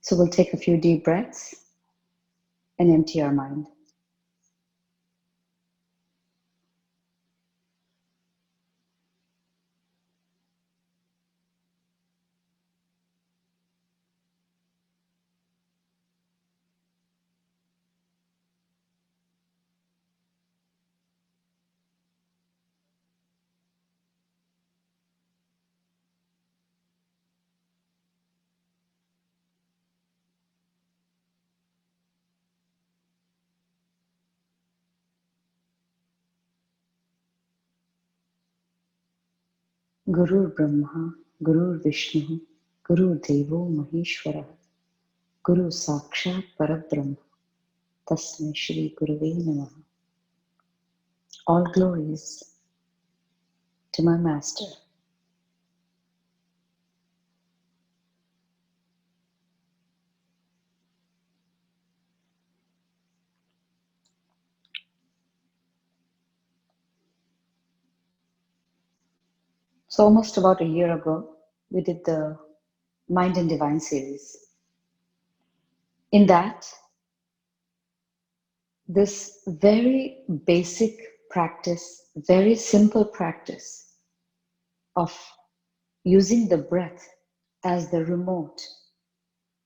So we'll take a few deep breaths and empty our mind. Gurur Brahma, Gurur Vishnu, Gurur Devo Maheshwara, Guru Sakshat Parabrahma, Tasmai Shri Gurave Namaha. All glories to my Master. So almost about a year ago, we did the Mind and Divine series. In that, this very basic practice, very simple practice of using the breath as the remote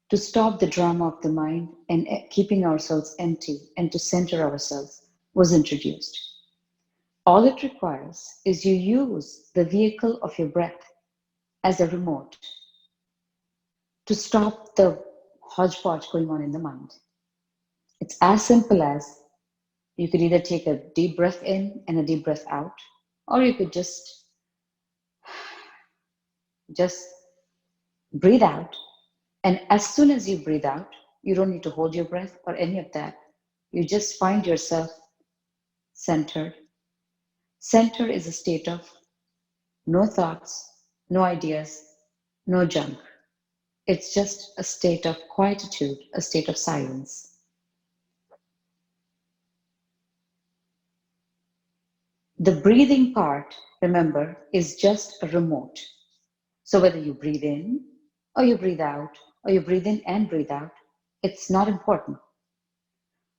to stop the drama of the mind and keeping ourselves empty and to center ourselves was introduced. All it requires is you use the vehicle of your breath as a remote to stop the hodgepodge going on in the mind. It's as simple as you could either take a deep breath in and a deep breath out, or you could just breathe out. And as soon as you breathe out, you don't need to hold your breath or any of that. You just find yourself centered. Center is a state of no thoughts, no ideas, no junk. It's just a state of quietude, a state of silence. The breathing part, remember, is just a remote. So whether you breathe in or you breathe out, or you breathe in and breathe out, it's not important.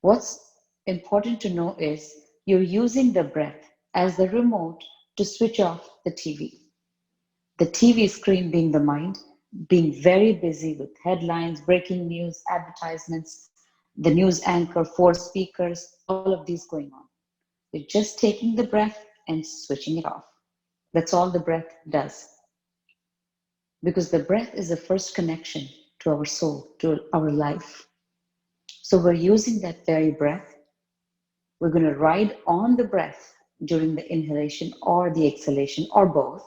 What's important to know is you're using the breath as the remote to switch off the TV. The TV screen being the mind, being very busy with headlines, breaking news, advertisements, the news anchor, 4 speakers, all of these going on. You're just taking the breath and switching it off. That's all the breath does. Because the breath is the first connection to our soul, to our life. So we're using that very breath. We're going to ride on the breath during the inhalation or the exhalation or both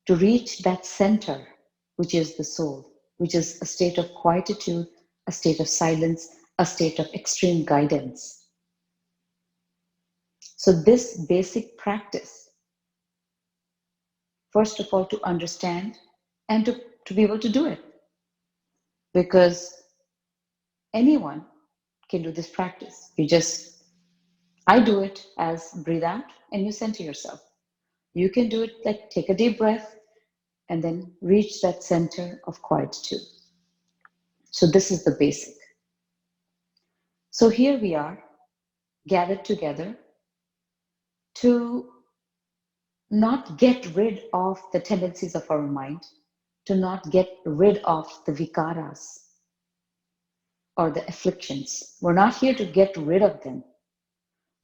to reach that center, which is the soul, which is a state of quietude, a state of silence, a state of extreme guidance. So this basic practice, first of all, to understand and to be able to do it. Because anyone can do this practice. I do it as breathe out and you center yourself. You can do it like take a deep breath and then reach that center of quietude. So this is the basic. So here we are, gathered together to not get rid of the tendencies of our mind, to not get rid of the vikaras or the afflictions. We're not here to get rid of them.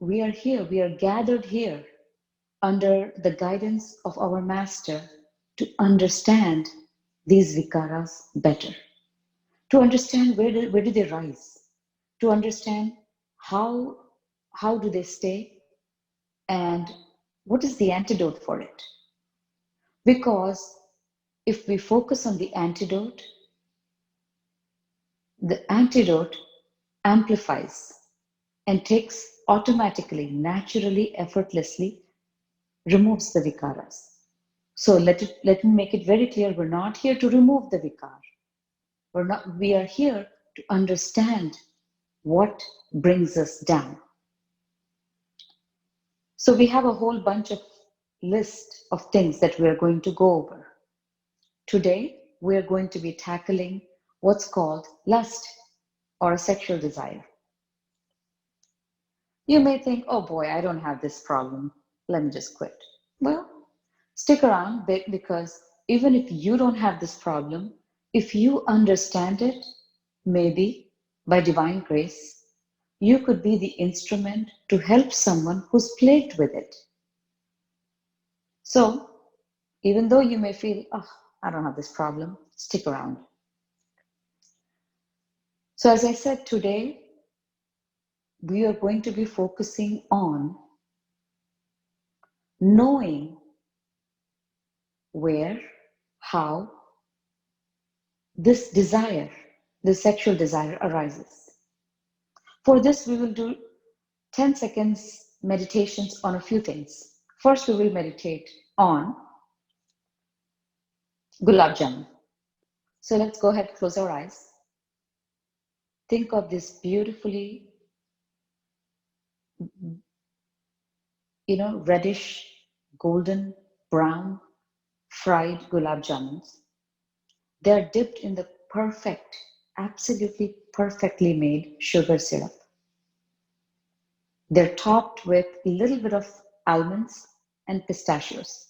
We are here, we are gathered here under the guidance of our master to understand these vikaras better, to understand where do they rise, to understand how do they stay, and what is the antidote for it. Because if we focus on the antidote amplifies and takes automatically, naturally, effortlessly, removes the vikaras. So let me make it very clear, we're not here to remove the vikar. We are here to understand what brings us down. So we have a whole bunch of list of things that we are going to go over. Today, we're going to be tackling what's called lust or a sexual desire. You may think, oh boy, I don't have this problem. Let me just quit. Well, stick around because even if you don't have this problem, if you understand it, maybe by divine grace, you could be the instrument to help someone who's plagued with it. So, even though you may feel, oh, I don't have this problem, stick around. So, as I said, today, we are going to be focusing on knowing where, how this desire, this sexual desire arises. For this, we will do 10 seconds meditations on a few things. First, we will meditate on gulab jamun. So let's go ahead, close our eyes. Think of this beautifully, reddish, golden, brown, fried gulab jamuns. They're dipped in the perfect, absolutely perfectly made sugar syrup. They're topped with a little bit of almonds and pistachios.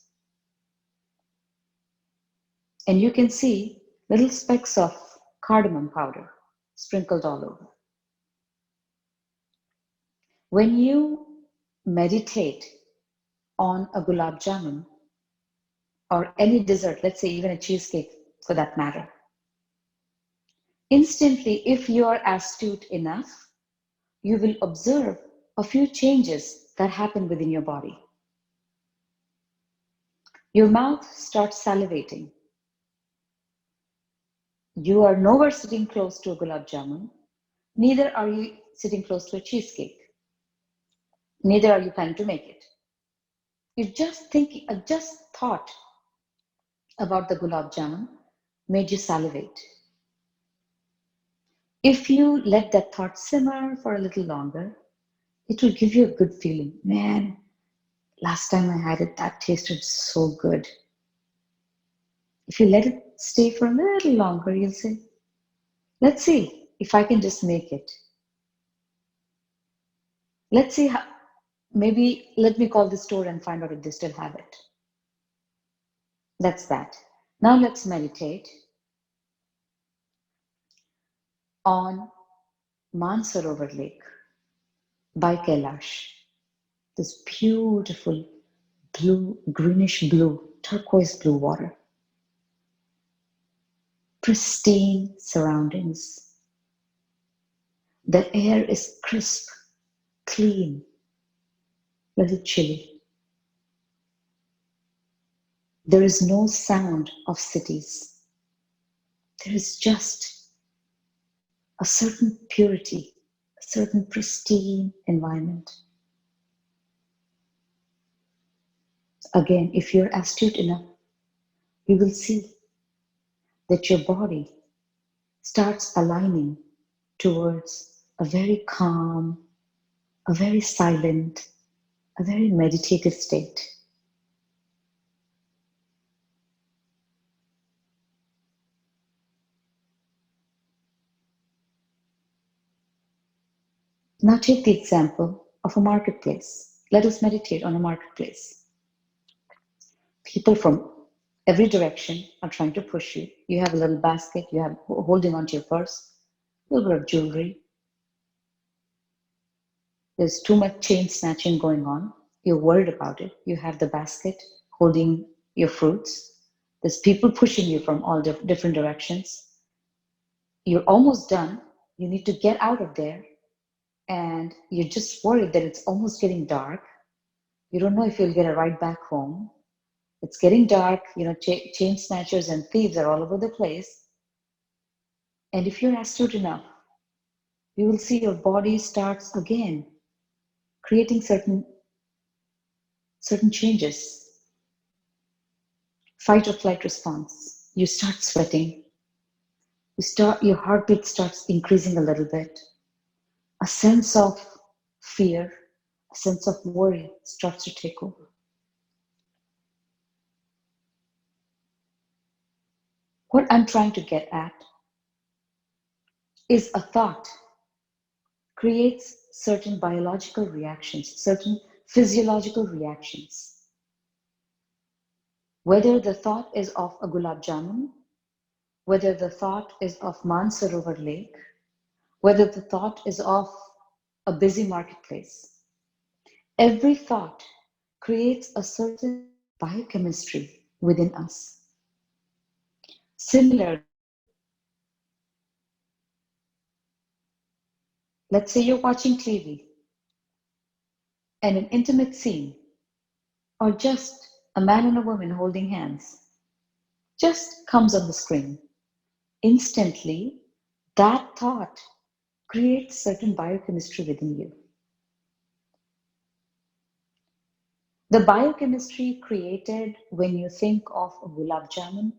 And you can see little specks of cardamom powder sprinkled all over. When you meditate on a gulab jamun or any dessert, let's say even a cheesecake for that matter, instantly, if you are astute enough, you will observe a few changes that happen within your body. Your mouth starts salivating. You are nowhere sitting close to a gulab jamun, neither are you sitting close to a cheesecake. Neither are you planning to make it. You're just thinking, just thought about the gulab jamun made you salivate. If you let that thought simmer for a little longer, it will give you a good feeling. Man, last time I had it, that tasted so good. If you let it stay for a little longer, you'll say, let's see if I can just make it. Let's see how, maybe let me call the store and find out if they still have it. That's that. Now let's meditate on Mansarovar Lake by Kailash. This beautiful blue, greenish blue, turquoise blue water. Pristine surroundings. The air is crisp, clean, a little chilly. There is no sound of cities. There is just a certain purity, a certain pristine environment. Again, if you're astute enough, you will see that your body starts aligning towards a very calm, a very silent, a very meditative state. Now take the example of a marketplace. Let us meditate on a marketplace. People from every direction are trying to push you. You have a little basket, you have holding onto your purse, a little bit of jewelry. There's too much chain snatching going on. You're worried about it. You have the basket holding your fruits. There's people pushing you from all different directions. You're almost done. You need to get out of there. And you're just worried that it's almost getting dark. You don't know if you'll get a ride back home. It's getting dark. Chain snatchers and thieves are all over the place. And if you're astute enough, you will see your body starts again creating certain changes. Fight or flight response. You start sweating. Your heartbeat starts increasing a little bit. A sense of fear, a sense of worry starts to take over. What I'm trying to get at is a thought creates certain biological reactions, certain physiological reactions. Whether the thought is of a gulab jamun, whether the thought is of Mansarovar Lake, whether the thought is of a busy marketplace, every thought creates a certain biochemistry within us. Similarly, let's say you're watching TV and an intimate scene, or just a man and a woman holding hands, just comes on the screen. Instantly, that thought creates certain biochemistry within you. The biochemistry created when you think of a gulab jamun,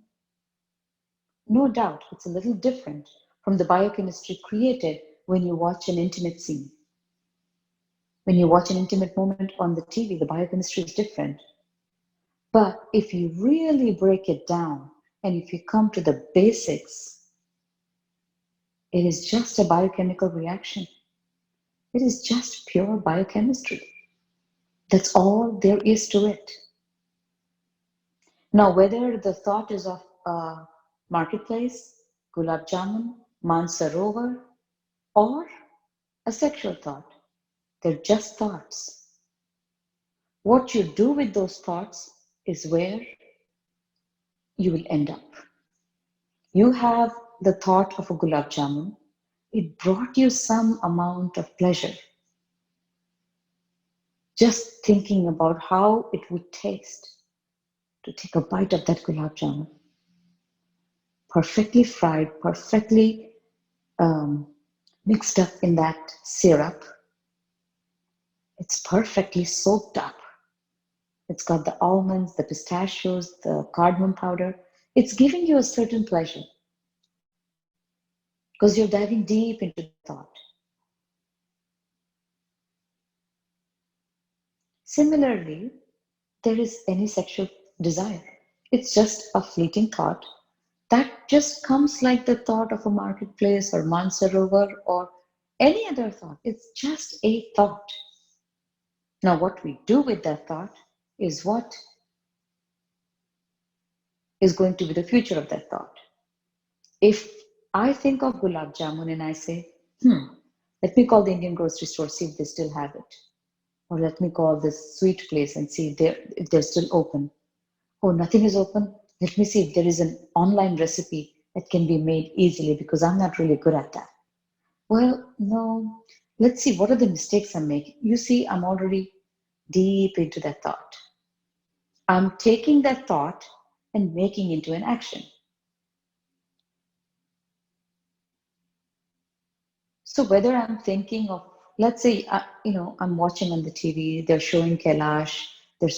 no doubt it's a little different from the biochemistry created when you watch an intimate scene. When you watch an intimate moment on the TV, the biochemistry is different. But if you really break it down and if you come to the basics, it is just a biochemical reaction. It is just pure biochemistry. That's all there is to it. Now, whether the thought is of a marketplace, gulab jamun, mansarovar, or a sexual thought, they're just thoughts. What you do with those thoughts is where you will end up. You have the thought of a gulab jamun. It brought you some amount of pleasure. Just thinking about how it would taste to take a bite of that gulab jamun. Perfectly fried, perfectly mixed up in that syrup. It's perfectly soaked up. It's got the almonds, the pistachios, the cardamom powder. It's giving you a certain pleasure because you're diving deep into the thought. Similarly, there is any sexual desire. It's just a fleeting thought that just comes like the thought of a marketplace or Mansarovar or any other thought. It's just a thought. Now, what we do with that thought is what is going to be the future of that thought. If I think of gulab jamun and I say, let me call the Indian grocery store, see if they still have it. Or let me call this sweet place and see if they're still open. Oh, nothing is open. Let me see if there is an online recipe that can be made easily because I'm not really good at that. Well, no. Let's see, what are the mistakes I'm making? You see, I'm already deep into that thought. I'm taking that thought and making into an action. So whether I'm thinking of, let's say, I'm watching on the TV, they're showing Kailash, they're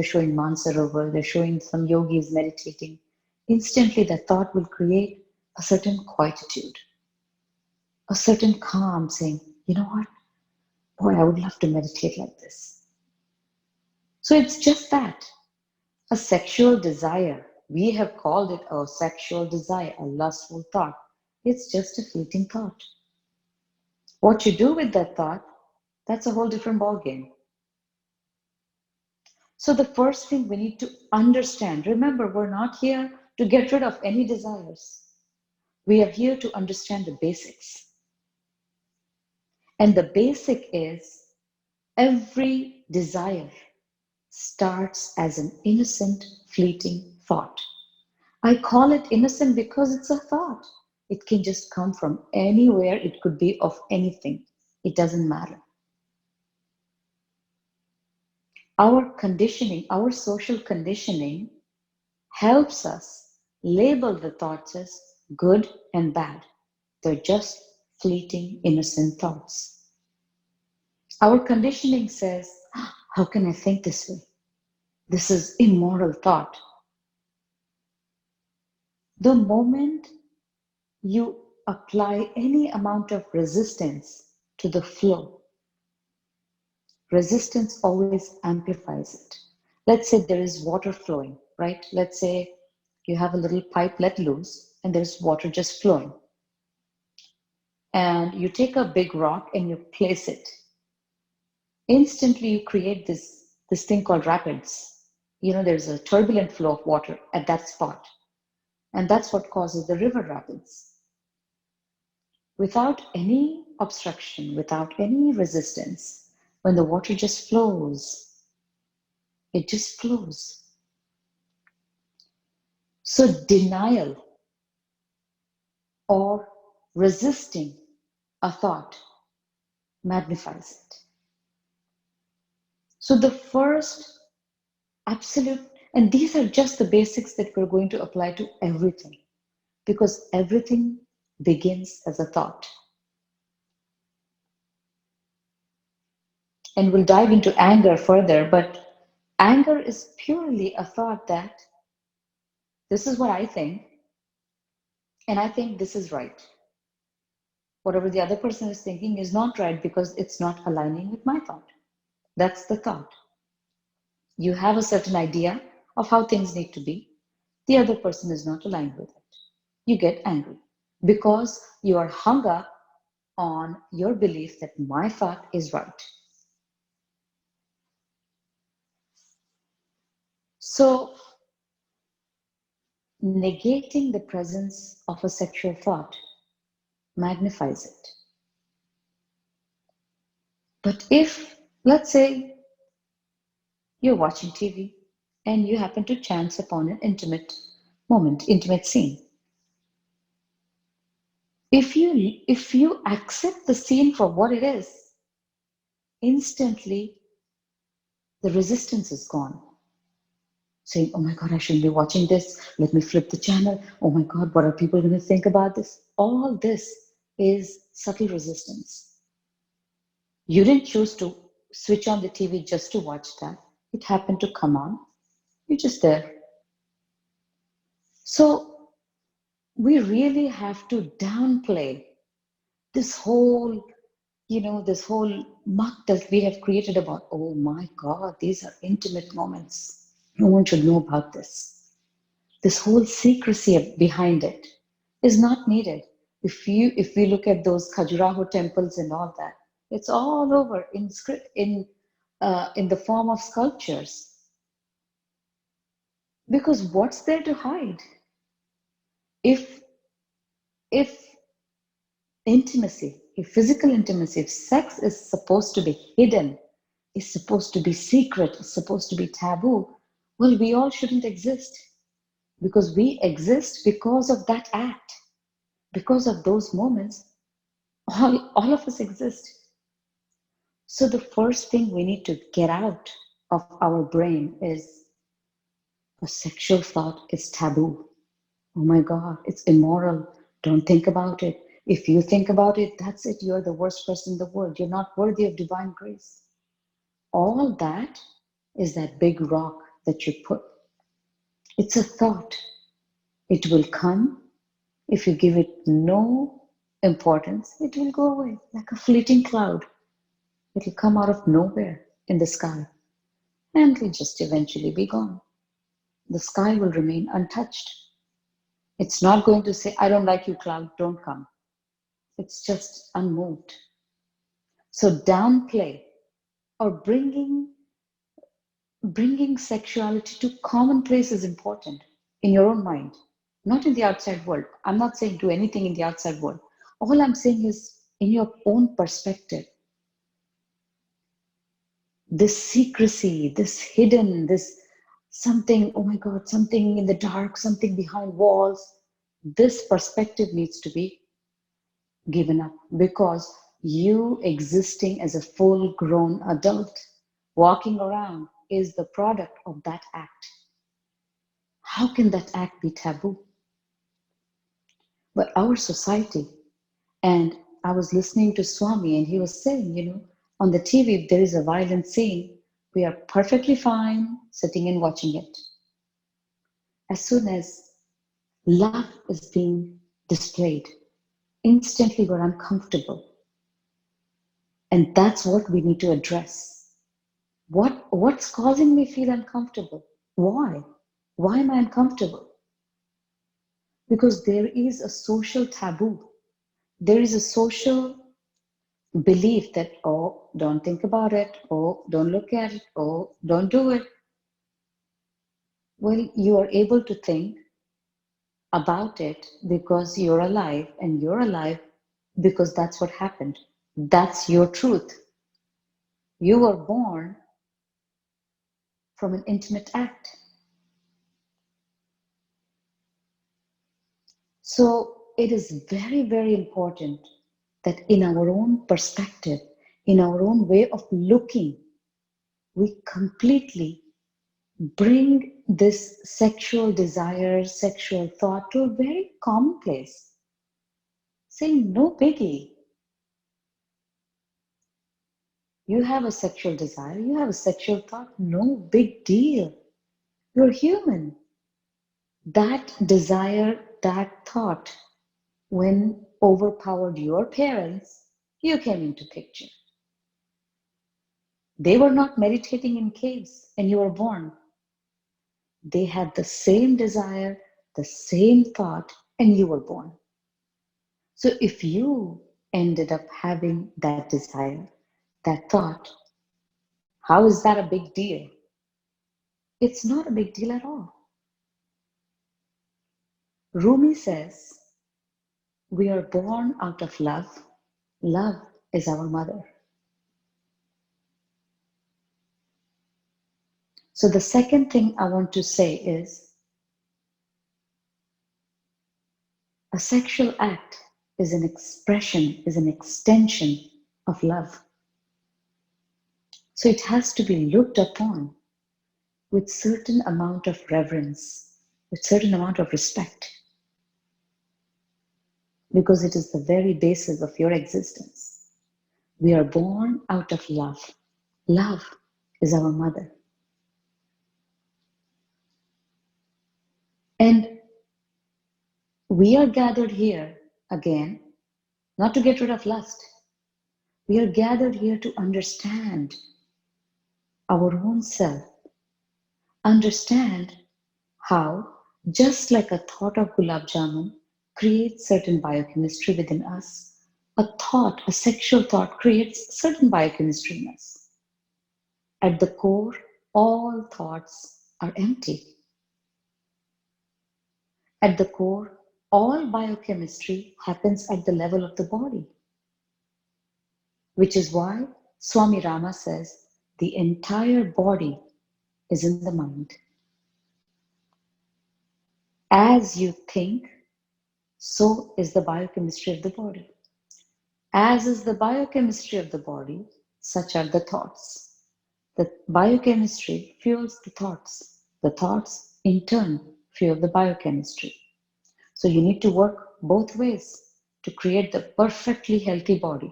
showing Mansarovar, they're showing some yogis meditating. Instantly, that thought will create a certain quietude, a certain calm, saying, you know what? Boy, I would love to meditate like this. So it's just that, a sexual desire. We have called it a sexual desire, a lustful thought. It's just a fleeting thought. What you do with that thought, that's a whole different ballgame. So the first thing we need to understand, remember, we're not here to get rid of any desires. We are here to understand the basics. And the basic is every desire starts as an innocent, fleeting thought. I call it innocent because it's a thought. It can just come from anywhere. It could be of anything. It doesn't matter. Our conditioning, our social conditioning helps us label the thoughts as good and bad. They're just fleeting, innocent thoughts. Our conditioning says, how can I think this way? This is immoral thought. The moment you apply any amount of resistance to the flow, resistance always amplifies it. Let's say there is water flowing, right? Let's say You have a little pipe let loose, and there's water just flowing. And you take a big rock and you place it. Instantly, you create this thing called rapids. There's a turbulent flow of water at that spot. And that's what causes the river rapids. Without any obstruction, without any resistance, when the water just flows, it just flows. So denial or resisting a thought magnifies it. So the first absolute, and these are just the basics that we're going to apply to everything, because everything begins as a thought. And we'll dive into anger further, but anger is purely a thought that this is what I think, and I think this is right. Whatever the other person is thinking is not right because it's not aligning with my thought. That's the thought. You have a certain idea of how things need to be. The other person is not aligned with it. You get angry because you are hung up on your belief that my thought is right. So, negating the presence of a sexual thought magnifies it. But if, let's say, you're watching TV and you happen to chance upon an intimate moment, intimate scene, if you accept the scene for what it is, instantly the resistance is gone. Saying, oh my God, I shouldn't be watching this. Let me flip the channel. Oh my God, what are people going to think about this? All this is subtle resistance. You didn't choose to switch on the TV just to watch that. It happened to come on. You're just there. So we really have to downplay this whole, this whole muck that we have created about, oh my God, these are intimate moments. No one should know about this. This whole secrecy behind it is not needed. If we look at those Khajuraho temples and all that, it's all over in the form of sculptures. Because what's there to hide? If intimacy, if physical intimacy, if sex is supposed to be hidden, is supposed to be secret, is supposed to be taboo, well, we all shouldn't exist. Because we exist because of that act. Because of those moments, all of us exist. So the first thing we need to get out of our brain is a sexual thought is taboo. Oh my God, it's immoral. Don't think about it. If you think about it, that's it. You're the worst person in the world. You're not worthy of divine grace. All that is that big rock that you put. It's a thought. It will come. If you give it no importance, it will go away like a fleeting cloud. It will come out of nowhere in the sky and will just eventually be gone. The sky will remain untouched. It's not going to say, I don't like you, cloud, don't come. It's just unmoved. So downplay or bringing sexuality to commonplace is important in your own mind, not in the outside world. I'm not saying do anything in the outside world. All I'm saying is in your own perspective, this secrecy, this hidden, this something, oh my God, something in the dark, something behind walls, this perspective needs to be given up because you existing as a full grown adult walking around is the product of that act. How can that act be taboo? But our society, and I was listening to Swami and he was saying, on the TV, if there is a violent scene, we are perfectly fine sitting and watching it. As soon as love is being displayed, instantly we're uncomfortable. And that's what we need to address. What's causing me feel uncomfortable? Why? Why am I uncomfortable? Because there is a social taboo. There is a social belief that, oh, don't think about it, oh, don't look at it, oh, don't do it. Well, you are able to think about it because you're alive, and you're alive because that's what happened. That's your truth. You were born from an intimate act. So it is very, very important that in our own perspective, in our own way of looking, we completely bring this sexual desire, sexual thought to a very common place, saying, no biggie. You have a sexual desire, you have a sexual thought, no big deal. You're human. That desire, that thought, when overpowered your parents, you came into picture. They were not meditating in caves and you were born. They had the same desire, the same thought, and you were born. So if you ended up having that desire, that thought, how is that a big deal? It's not a big deal at all. Rumi says, we are born out of love. Love is our mother. So the second thing I want to say is, a sexual act is an expression, is an extension of love. So it has to be looked upon with certain amount of reverence, with certain amount of respect, because it is the very basis of your existence. We are born out of love. Love is our mother. And we are gathered here again, not to get rid of lust. We are gathered here to understand our own self, understand how, just like a thought of gulab jamun creates certain biochemistry within us, a thought, a sexual thought creates certain biochemistry in us. At the core, all thoughts are empty. At the core, all biochemistry happens at the level of the body, which is why Swami Rama says the entire body is in the mind. As you think, so is the biochemistry of the body. As is the biochemistry of the body, such are the thoughts. The biochemistry fuels the thoughts. The thoughts, in turn, fuel the biochemistry. So you need to work both ways to create the perfectly healthy body.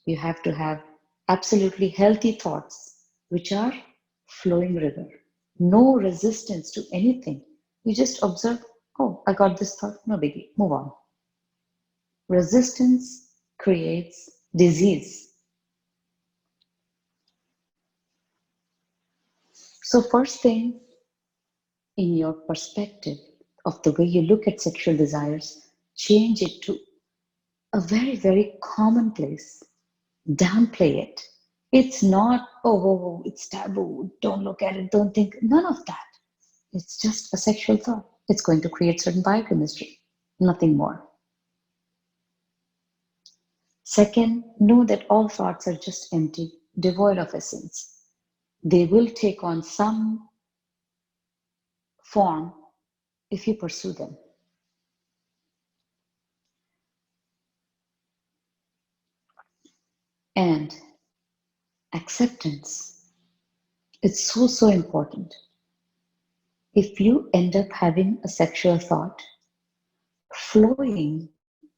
You have to have absolutely healthy thoughts, which are flowing river. No resistance to anything. You just observe, oh, I got this thought, no biggie, move on. Resistance creates disease. So first thing, in your perspective of the way you look at sexual desires, change it to a very, very commonplace. Downplay it. It's not, oh, it's taboo, don't look at it, don't think, none of that. It's just a sexual thought. It's going to create certain biochemistry, nothing more. Second, know that all thoughts are just empty, devoid of essence. They will take on some form if you pursue them. And acceptance. It's so, so important. If you end up having a sexual thought, flowing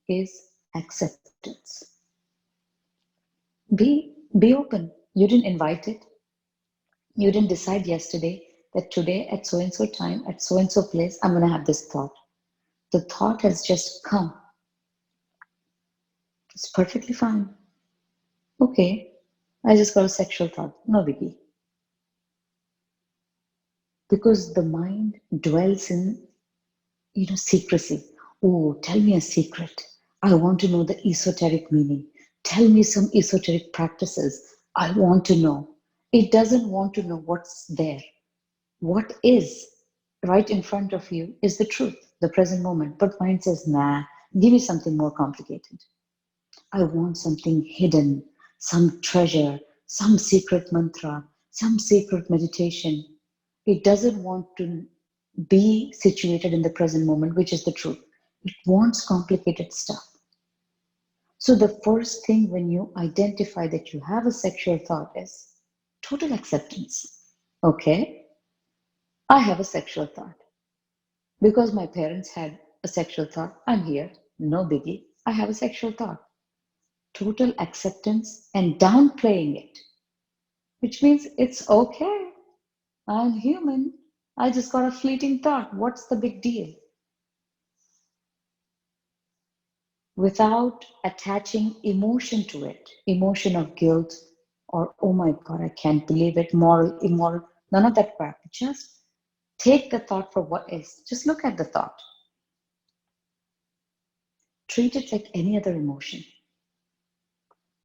is acceptance. Be open. You didn't invite it. You didn't decide yesterday that today at so and so time, at so and so place, I'm going to have this thought. The thought has just come. It's perfectly fine. Okay, I just got a sexual thought. No biggie. Because the mind dwells in secrecy. Oh, tell me a secret. I want to know the esoteric meaning. Tell me some esoteric practices. I want to know. It doesn't want to know what's there. What is right in front of you is the truth, the present moment. But mind says, nah, give me something more complicated. I want something hidden, some treasure, some secret mantra, some secret meditation. It doesn't want to be situated in the present moment, which is the truth. It wants complicated stuff. So, the first thing when you identify that you have a sexual thought is total acceptance. Okay, I have a sexual thought. Because my parents had a sexual thought, I'm here, no biggie. I have a sexual thought. Total acceptance and downplaying it, which means it's okay. I'm human. I just got a fleeting thought. What's the big deal? Without attaching emotion to it, emotion of guilt or, oh my God, I can't believe it, moral, immoral, none of that crap. Just take the thought for what is. Just look at the thought. Treat it like any other emotion.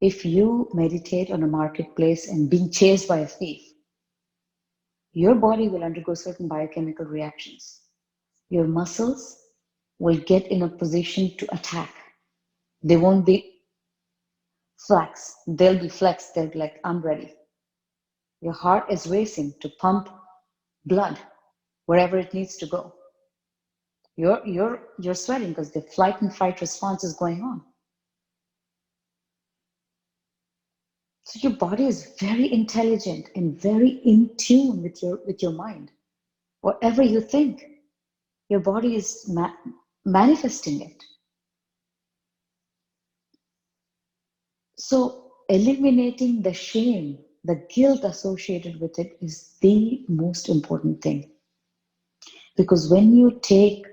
If you meditate on a marketplace and being chased by a thief, your body will undergo certain biochemical reactions. Your muscles will get in a position to attack. They won't be flex. They'll be flexed. They'll be like, I'm ready. Your heart is racing to pump blood wherever it needs to go. You're sweating because the flight and fight response is going on. So your body is very intelligent and very in tune with your mind. Whatever you think, your body is manifesting it. So eliminating the shame, the guilt associated with it is the most important thing. Because when you take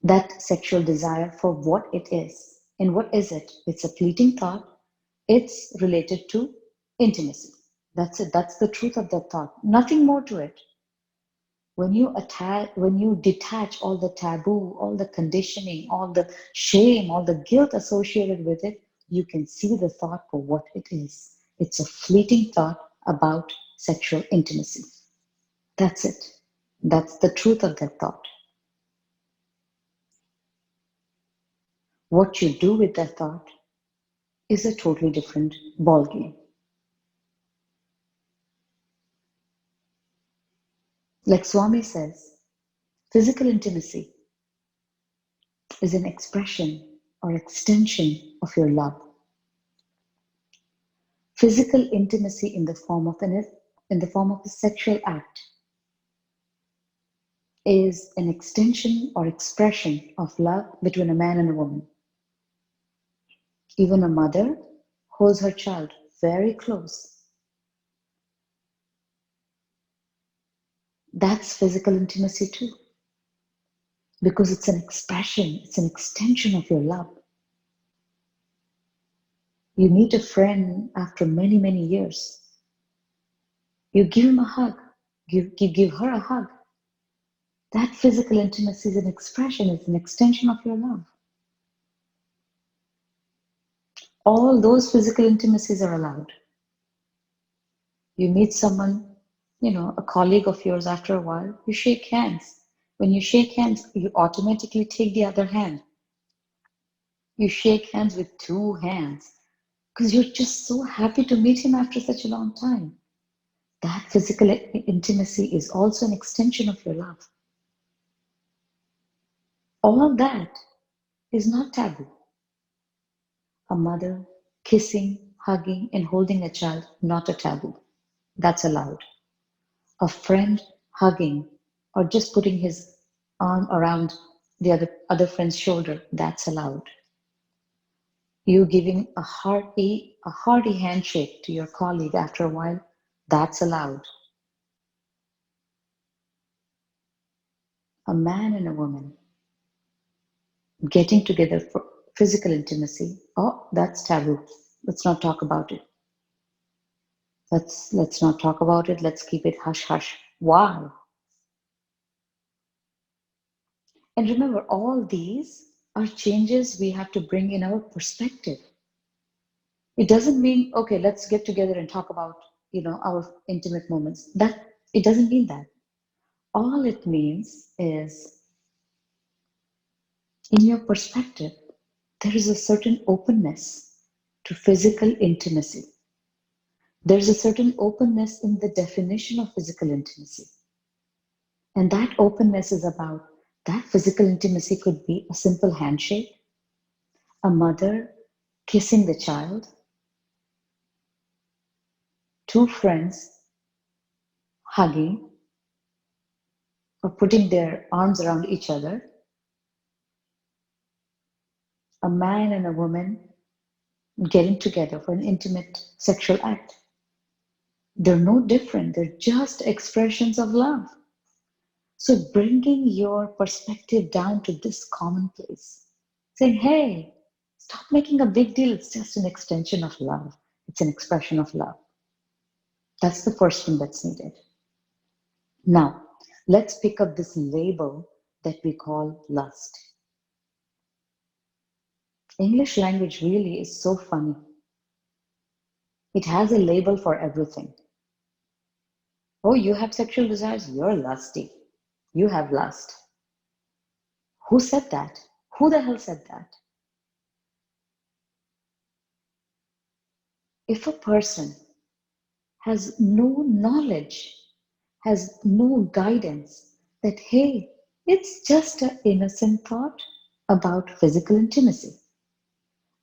that sexual desire for what it is, and what is it? It's a fleeting thought. It's related to intimacy. That's it. That's the truth of that thought. Nothing more to it. When you detach all the taboo, all the conditioning, all the shame, all the guilt associated with it, you can see the thought for what it is. It's a fleeting thought about sexual intimacy. That's it. That's the truth of that thought. What you do with that thought is a totally different ballgame. Like Swami says, physical intimacy is an expression or extension of your love. Physical intimacy in the form of a sexual act is an extension or expression of love between a man and a woman. Even a mother holds her child very close. That's physical intimacy too, because it's an expression, it's an extension of your love. You meet a friend after many, many years. You give him a hug, give her a hug. That physical intimacy is an expression, it's an extension of your love. All those physical intimacies are allowed. You meet someone, a colleague of yours after a while, you shake hands. When you shake hands, you automatically take the other hand. You shake hands with two hands because you're just so happy to meet him after such a long time. That physical intimacy is also an extension of your love. All that is not taboo. A mother kissing, hugging, and holding a child, not a taboo. That's allowed. A friend hugging or just putting his arm around the other friend's shoulder, that's allowed. You giving a hearty handshake to your colleague after a while, that's allowed. A man and a woman getting together for physical intimacy, oh, that's taboo. Let's not talk about it. Let's not talk about it. Let's keep it hush hush. Why? And remember, all these are changes we have to bring in our perspective. It doesn't mean, okay, let's get together and talk about, our intimate moments. That it doesn't mean that. All it means is, in your perspective, there is a certain openness to physical intimacy. There's a certain openness in the definition of physical intimacy. And that openness is about that physical intimacy could be a simple handshake, a mother kissing the child, two friends hugging or putting their arms around each other, a man and a woman getting together for an intimate sexual act. They're no different, they're just expressions of love. So bringing your perspective down to this commonplace, saying, hey, stop making a big deal. It's just an extension of love. It's an expression of love. That's the first thing that's needed. Now, let's pick up this label that we call lust. English language really is so funny. It has a label for everything. Oh, you have sexual desires? You're lusty. You have lust. Who said that? Who the hell said that? If a person has no knowledge, has no guidance that, hey, it's just an innocent thought about physical intimacy,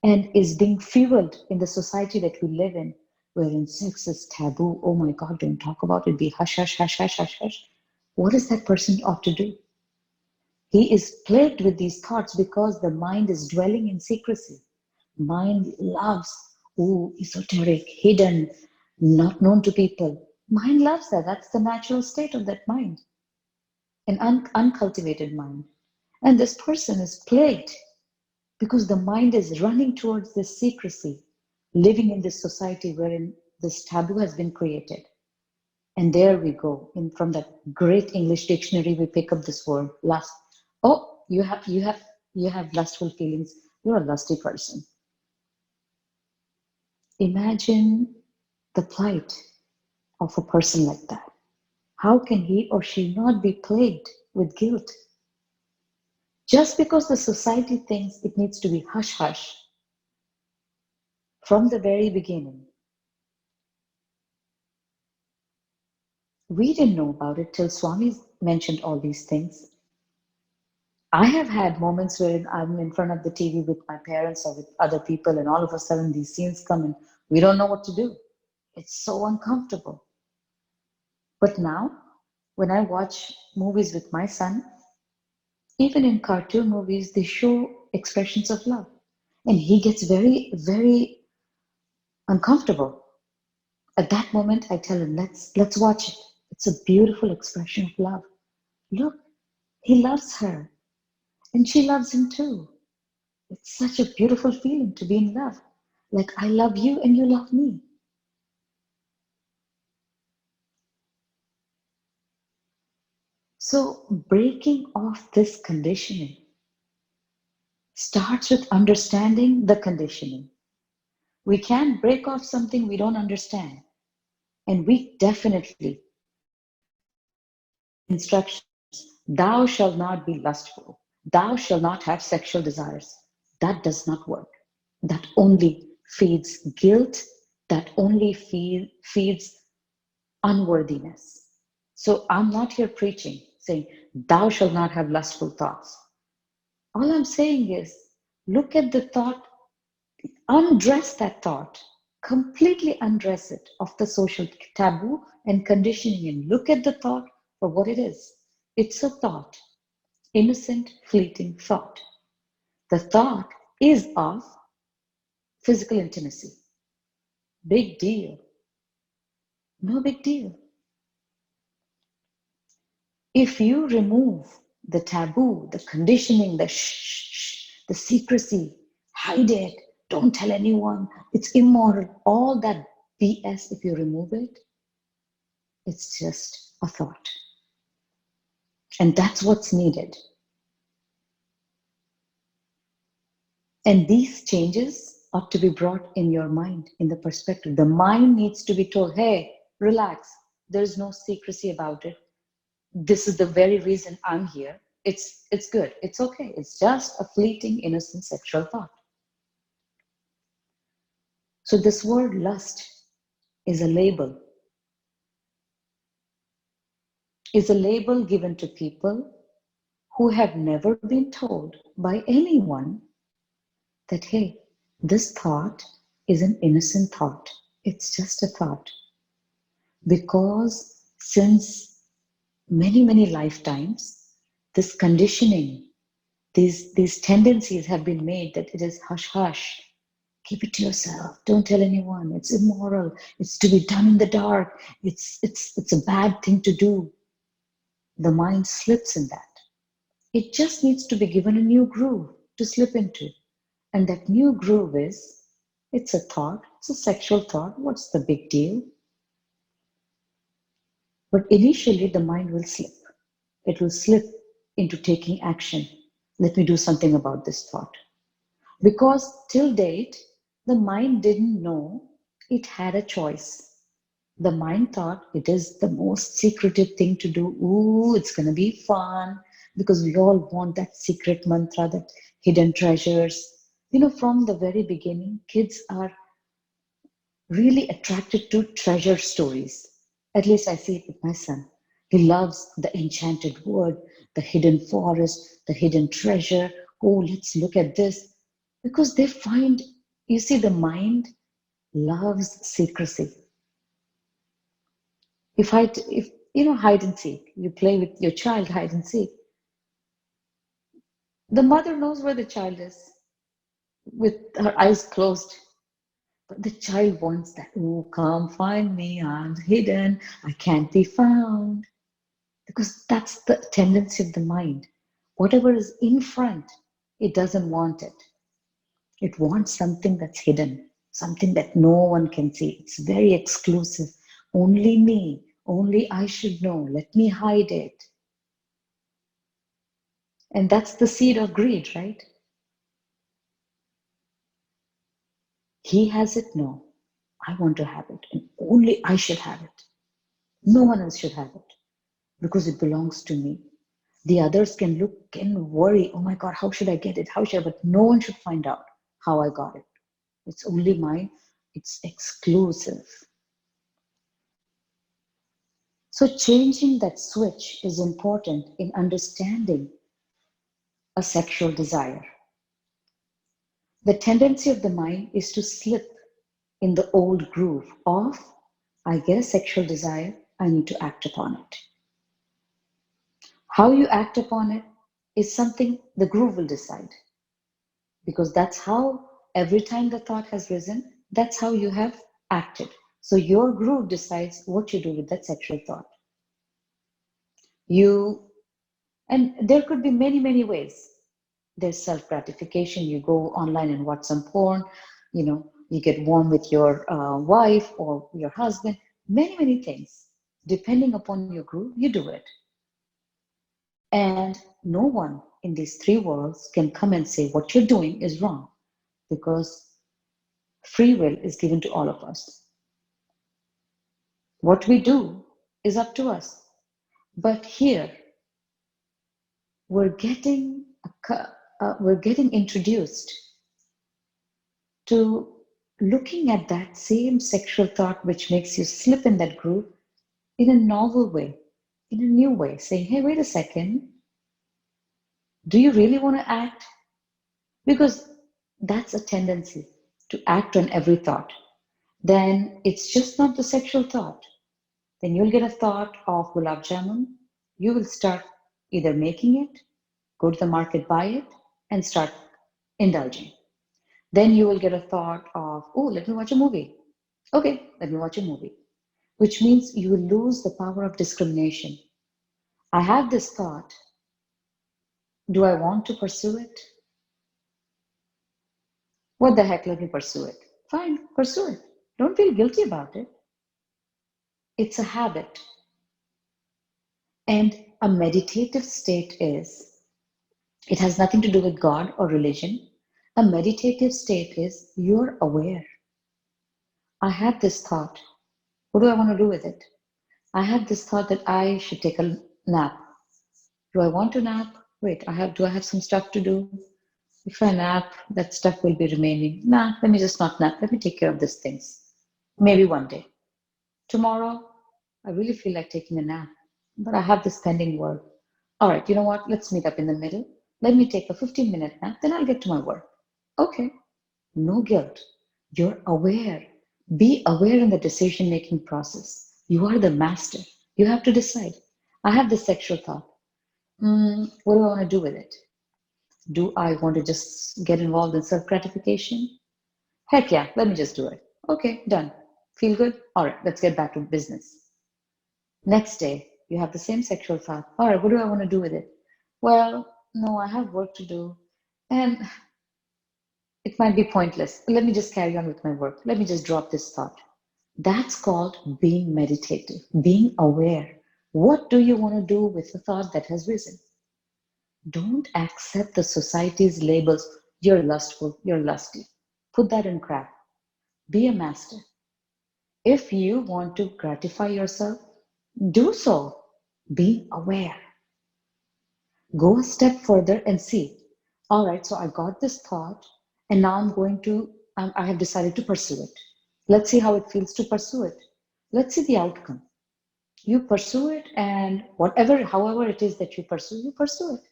and is being fueled in the society that we live in, wherein sex is taboo. Oh my God, don't talk about it. Be hush, hush, hush, hush, hush, hush. What is that person ought to do? He is plagued with these thoughts because the mind is dwelling in secrecy. Mind loves, esoteric, hidden, not known to people. Mind loves that. That's the natural state of that mind, an uncultivated mind. And this person is plagued because the mind is running towards this secrecy, living in this society wherein this taboo has been created. And there we go. From that great English dictionary, we pick up this word, lust. Oh, you have lustful feelings. You're a lusty person. Imagine the plight of a person like that. How can he or she not be plagued with guilt? Just because the society thinks it needs to be hush hush from the very beginning. We didn't know about it till Swami mentioned all these things. I have had moments where I'm in front of the TV with my parents or with other people, and all of a sudden these scenes come and we don't know what to do. It's so uncomfortable. But now, when I watch movies with my son, even in cartoon movies, they show expressions of love. And he gets very, very uncomfortable. At that moment, I tell him, let's watch it. It's a beautiful expression of love. Look, he loves her, and she loves him too. It's such a beautiful feeling to be in love. Like, I love you and you love me. So, breaking off this conditioning starts with understanding the conditioning. We can't break off something we don't understand. And we definitely instructions, thou shalt not be lustful, thou shalt not have sexual desires. That does not work. That only feeds guilt, that only feeds unworthiness. So I'm not here preaching, saying, thou shalt not have lustful thoughts. All I'm saying is, look at the thought, undress that thought, completely undress it of the social taboo and conditioning, and look at the thought for what it is. It's a thought, innocent, fleeting thought. The thought is of physical intimacy. Big deal. No big deal. If you remove the taboo, the conditioning, the shh, the secrecy, hide it, don't tell anyone, it's immoral, all that BS, if you remove it, it's just a thought. And that's what's needed. And these changes ought to be brought in your mind, in the perspective. The mind needs to be told, hey, relax. There's no secrecy about it. This is the very reason I'm here. It's good. It's okay. It's just a fleeting, innocent sexual thought. So this word lust is a label, given to people who have never been told by anyone that, hey, this thought is an innocent thought. It's just a thought. Because since many, many lifetimes, this conditioning, these tendencies have been made that it is hush hush. Keep it to yourself. Don't tell anyone. It's immoral. It's to be done in the dark. It's a bad thing to do. The mind slips in that. It just needs to be given a new groove to slip into. And that new groove is, it's a thought, it's a sexual thought. What's the big deal? But initially, the mind will slip. It will slip into taking action. Let me do something about this thought. Because till date, the mind didn't know it had a choice. The mind thought it is the most secretive thing to do. Ooh, it's going to be fun because we all want that secret mantra, that hidden treasures. From the very beginning, kids are really attracted to treasure stories. At least I see it with my son. He loves the enchanted wood, the hidden forest, the hidden treasure. Oh, let's look at this. Because they find, you see, the mind loves secrecy. If hide and seek, you play with your child hide and seek. The mother knows where the child is with her eyes closed. But the child wants that. Oh, come find me. I'm hidden. I can't be found. Because that's the tendency of the mind. Whatever is in front, it doesn't want it. It wants something that's hidden, something that no one can see. It's very exclusive. Only me, only I should know. Let me hide it. And that's the seed of greed, right? He has it, no. I want to have it, and only I should have it. No one else should have it because it belongs to me. The others can look, can worry, oh my God, how should I get it? How should I? But no one should find out how I got it. It's only mine. It's exclusive. So changing that switch is important in understanding a sexual desire. The tendency of the mind is to slip in the old groove of, I get a sexual desire, I need to act upon it. How you act upon it is something the groove will decide. Because that's how, every time the thought has risen, that's how you have acted. So your groove decides what you do with that sexual thought. And there could be many, many ways. There's self-gratification. You go online and watch some porn, you get warm with your wife or your husband, many, many things. Depending upon your groove, you do it. And no one in these three worlds can come and say what you're doing is wrong, because free will is given to all of us. What we do is up to us. But here, we're getting introduced to looking at that same sexual thought which makes you slip in that groove in a novel way, in a new way, saying, hey, wait a second, do you really want to act? Because that's a tendency to act on every thought. Then it's just not the sexual thought. Then you'll get a thought of gulab jamun. You will start either making it, go to the market, buy it, and start indulging. Then you will get a thought of, oh, let me watch a movie. Okay, let me watch a movie. Which means you will lose the power of discrimination. I have this thought. Do I want to pursue it? What the heck, let me pursue it. Fine, pursue it. Don't feel guilty about it. It's a habit. And a meditative state it has nothing to do with God or religion. A meditative state is you're aware. I had this thought. What do I want to do with it? I had this thought that I should take a nap. Do I want to nap? Wait, do I have some stuff to do? If I nap, that stuff will be remaining. Nah, let me just not nap. Let me take care of these things. Maybe one day. Tomorrow, I really feel like taking a nap, but I have this pending work. All right, you know what? Let's meet up in the middle. Let me take a 15-minute nap, then I'll get to my work. Okay, no guilt. You're aware. Be aware in the decision making process. You are the master. You have to decide. I have this sexual thought. What do I want to do with it? Do I want to just get involved in self gratification? Heck yeah, let me just do it. Okay, done. Feel good? All right, let's get back to business. Next day, you have the same sexual thought. All right, what do I want to do with it? Well, no, I have work to do. And it might be pointless. Let me just carry on with my work. Let me just drop this thought. That's called being meditative, being aware. What do you want to do with the thought that has risen? Don't accept the society's labels. You're lustful, you're lusty. Put that in crap. Be a master. If you want to gratify yourself, do so. Be aware. Go a step further and see. All right, so I got this thought, and now I have decided to pursue it. Let's see how it feels to pursue it. Let's see the outcome. You pursue it, and however it is that you pursue it.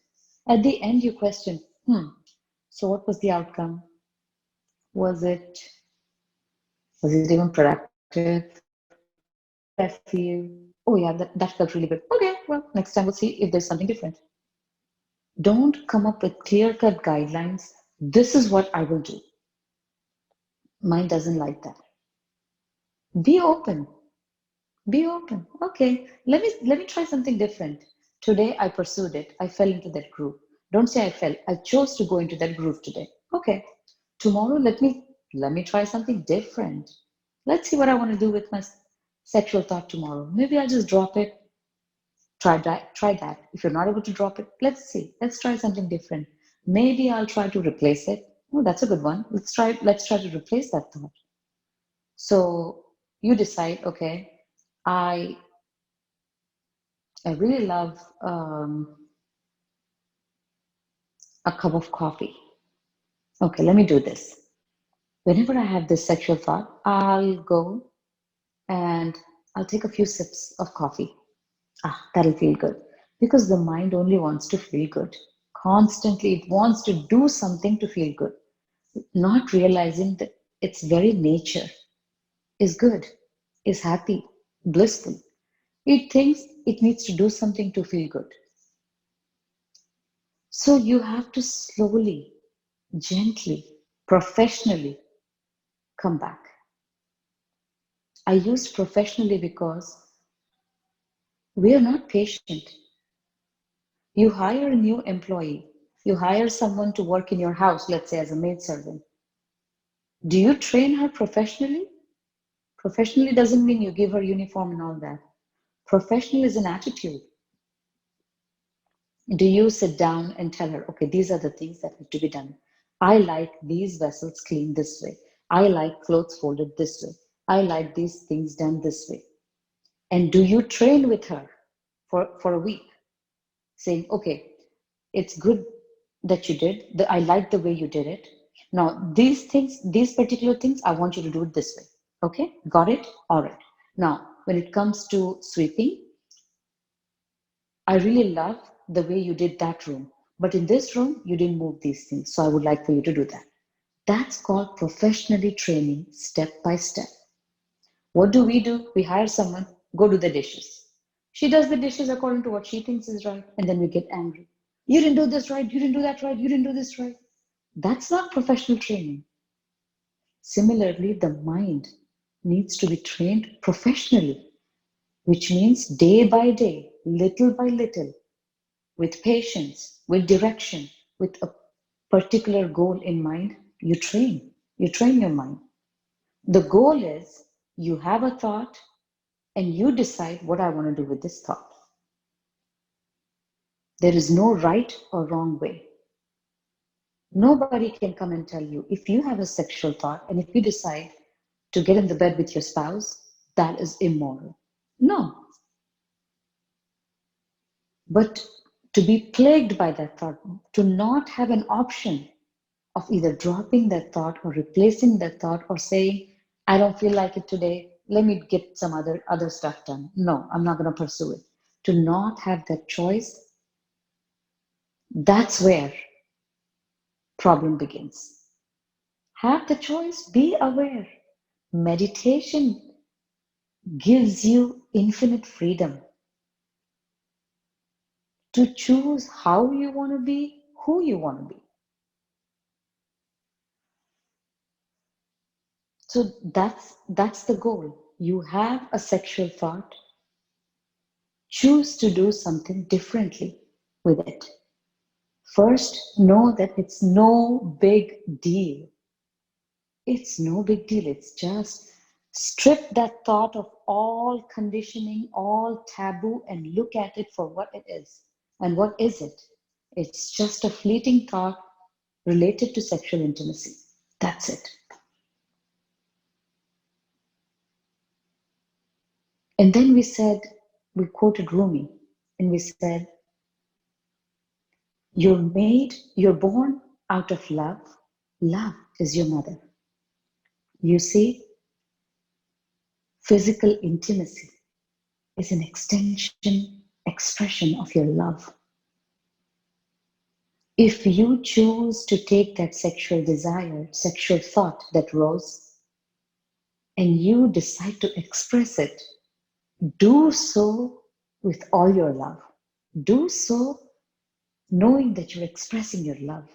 At the end, you question, so what was the outcome? Was it was it even productive? How did I feel? Oh yeah, that felt really good. Okay, well, next time we'll see if there's something different. Don't come up with clear-cut guidelines. This is what I will do. Mine doesn't like that. Be open. Be open. Okay, let me try something different. Today I pursued it. I fell into that groove. Don't say I fell. I chose to go into that groove today. Okay. Tomorrow let me try something different. Let's see what I want to do with my sexual thought tomorrow. Maybe I'll just drop it. Try that. If you're not able to drop it, let's see. Let's try something different. Maybe I'll try to replace it. Oh, that's a good one. Let's try to replace that thought. So you decide, okay, I I really love a cup of coffee. Okay, let me do this. Whenever I have this sexual thought, I'll go and I'll take a few sips of coffee. That'll feel good. Because the mind only wants to feel good. Constantly, it wants to do something to feel good, not realizing that its very nature is good, is happy, blissful. It thinks it needs to do something to feel good. So you have to slowly, gently, professionally come back. I used professionally because we are not patient. You hire a new employee, you hire someone to work in your house, let's say as a maid servant. Do you train her professionally? Professionally doesn't mean you give her uniform and all that. Professional is an attitude. Do you sit down and tell her, okay, these are the things that need to be done? I like these vessels cleaned this way. I like clothes folded this way. I like these things done this way. And do you train with her for a week, saying, okay, it's good that you did. I like the way you did it. Now, these things, these particular things, I want you to do it this way. Okay, got it? All right. Now, when it comes to sweeping, I really love the way you did that room. But in this room, you didn't move these things. So I would like for you to do that. That's called professionally training step by step. What do? We hire someone, go do the dishes. She does the dishes according to what she thinks is right, and then we get angry. You didn't do this right, you didn't do that right, you didn't do this right. That's not professional training. Similarly, the mind needs to be trained professionally, which means day by day, little by little, with patience, with direction, with a particular goal in mind, you train your mind. The goal is you have a thought and you decide what I want to do with this thought. There is no right or wrong way. Nobody can come and tell you if you have a sexual thought and if you decide to get in the bed with your spouse, that is immoral. No. But to be plagued by that thought, to not have an option of either dropping that thought or replacing that thought or saying, I don't feel like it today, let me get some other stuff done. No, I'm not going to pursue it. To not have that choice, that's where problem begins. Have the choice, be aware. Meditation gives you infinite freedom to choose how you want to be, who you want to be. So that's the goal. You have a sexual thought, choose to do something differently with it. First, know that it's no big deal. It's no big deal. It's just strip that thought of all conditioning, all taboo, and look at it for what it is. And what is it? It's just a fleeting thought related to sexual intimacy. That's it. And then we quoted Rumi, and we said, you're born out of love. Love is your mother. You see, physical intimacy is an expression of your love. If you choose to take that sexual desire, sexual thought that rose, and you decide to express it, do so with all your love. Do so knowing that you're expressing your love.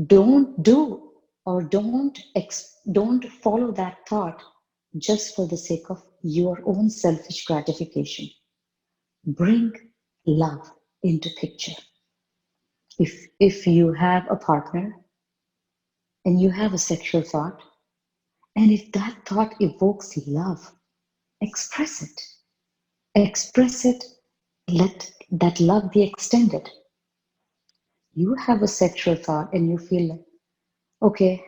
Don't do or don't follow that thought just for the sake of your own selfish gratification. Bring love into picture. If you have a partner and you have a sexual thought, and if that thought evokes love, express it. Express it. Let that love be extended. You have a sexual thought and you feel like, okay,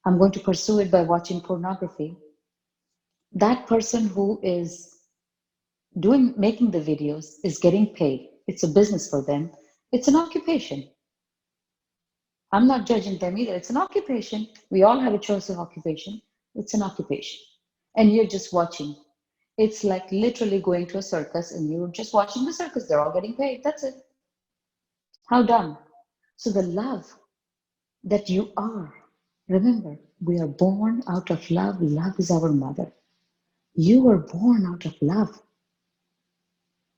I'm going to pursue it by watching pornography. That person who is making the videos is getting paid. It's a business for them. It's an occupation. I'm not judging them either. It's an occupation. We all have a choice of occupation. It's an occupation. And you're just watching. It's like literally going to a circus and you're just watching the circus. They're all getting paid. That's it. How dumb. So the love that you are, remember, we are born out of love. Love is our mother. You were born out of love.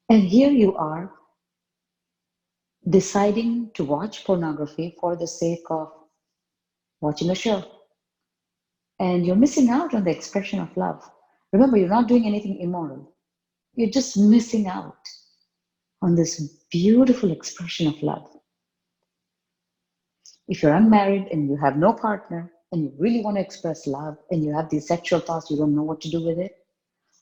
And here you are deciding to watch pornography for the sake of watching a show. And you're missing out on the expression of love. Remember, you're not doing anything immoral. You're just missing out on this beautiful expression of love. If you're unmarried and you have no partner and you really want to express love and you have these sexual thoughts, you don't know what to do with it,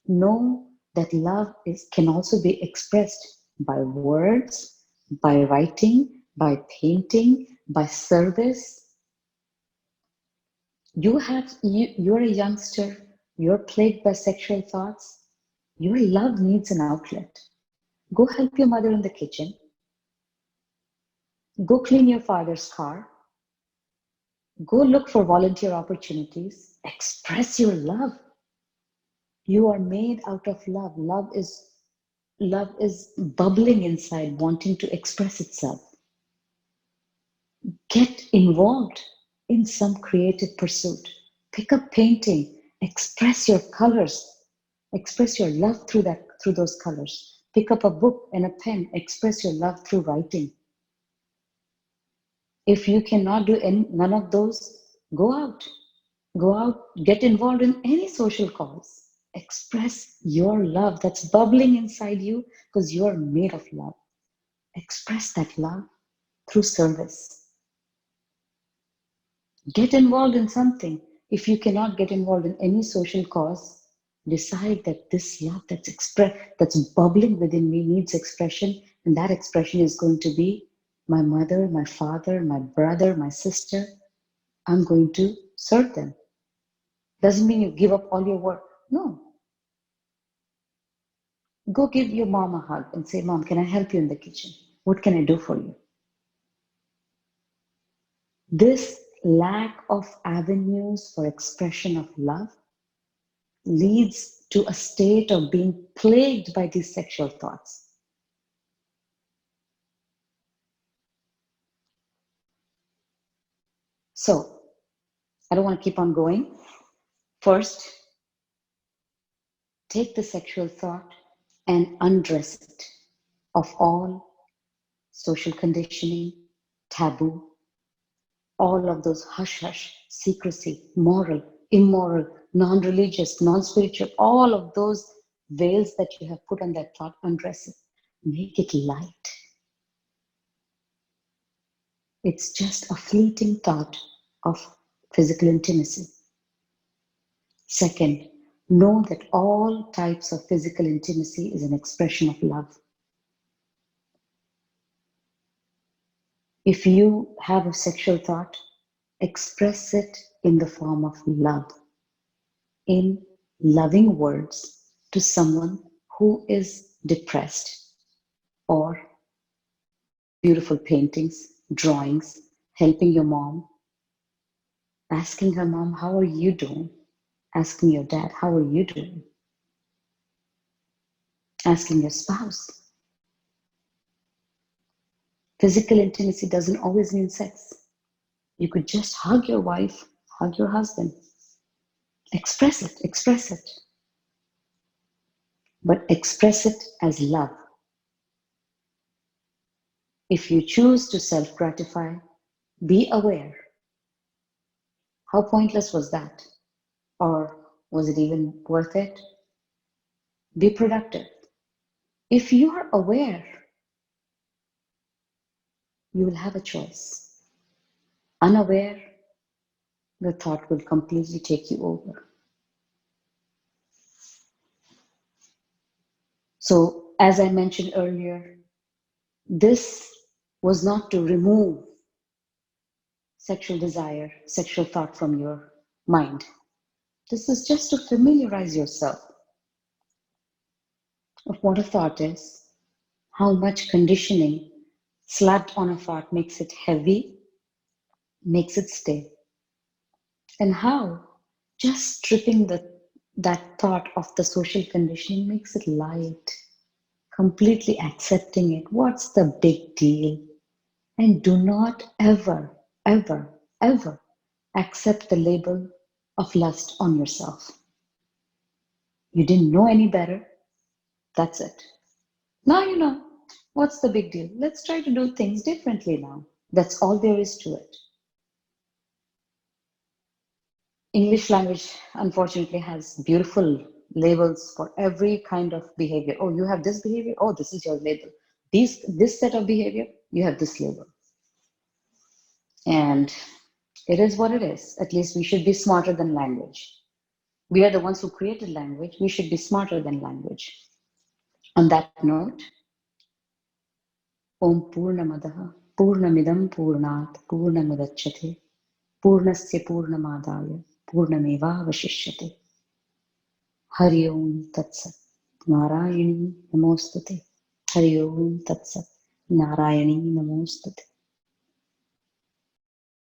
know that love can also be expressed by words, by writing, by painting, by service. You're a youngster, you're plagued by sexual thoughts. Your love needs an outlet. Go help your mother in the kitchen. Go clean your father's car. Go look for volunteer opportunities. Express your love. You are made out of love. Love is bubbling inside, wanting to express itself. Get involved in some creative pursuit. Pick up painting. Express your colors. Express your love through those colors. Pick up a book and a pen. Express your love through writing. If you cannot do none of those, go out. Go out, get involved in any social cause. Express your love that's bubbling inside you because you are made of love. Express that love through service. Get involved in something. If you cannot get involved in any social cause, decide that this love that's bubbling within me needs expression And that expression is going to be my mother, my father, my brother, my sister. I'm going to serve them. Doesn't mean you give up all your work. No. Go give your mom a hug and say, Mom, can I help you in the kitchen? What can I do for you? This lack of avenues for expression of love leads to a state of being plagued by these sexual thoughts. So, I don't want to keep on going. First, take the sexual thought and undress it of all social conditioning, taboo, all of those hush hush, secrecy, moral, immoral, non religious, non spiritual, all of those veils that you have put on that thought, undress it. Make it light. It's just a fleeting thought of physical intimacy. Second, know that all types of physical intimacy is an expression of love. If you have a sexual thought, express it in the form of love, in loving words to someone who is depressed, or beautiful paintings, drawings, helping your mom, asking her mom, how are you doing? Asking your dad, how are you doing? Asking your spouse. Physical intimacy doesn't always mean sex. You could just hug your wife, hug your husband. Express it, express it. But express it as love. If you choose to self gratify, be aware. How pointless was that? Or was it even worth it? Be productive. If you are aware, you will have a choice. Unaware, the thought will completely take you over. So, as I mentioned earlier, this was not to remove sexual desire, sexual thought from your mind. This is just to familiarize yourself of what a thought is, how much conditioning slapped on a thought makes it heavy, makes it stay, and how just stripping that thought of the social conditioning makes it light, completely accepting it. What's the big deal? And do not ever, ever, ever accept the label of lust on yourself. You didn't know any better. That's it. Now you know. What's the big deal? Let's try to do things differently now. That's all there is to it. English language, unfortunately, has beautiful labels for every kind of behavior. Oh, you have this behavior? Oh, this is your label. This set of behavior, you have this label. And it is what it is. At least we should be smarter than language. We are the ones who created language. We should be smarter than language. On that note, Om Purnamadaha Purnamidam Purnat Purnamudachyate Purnasya Purnamadaya Purnameva Vashishyate. Hari Om Tatsat Narayani Namostute. Hari Om Tatsat Narayani Namostute.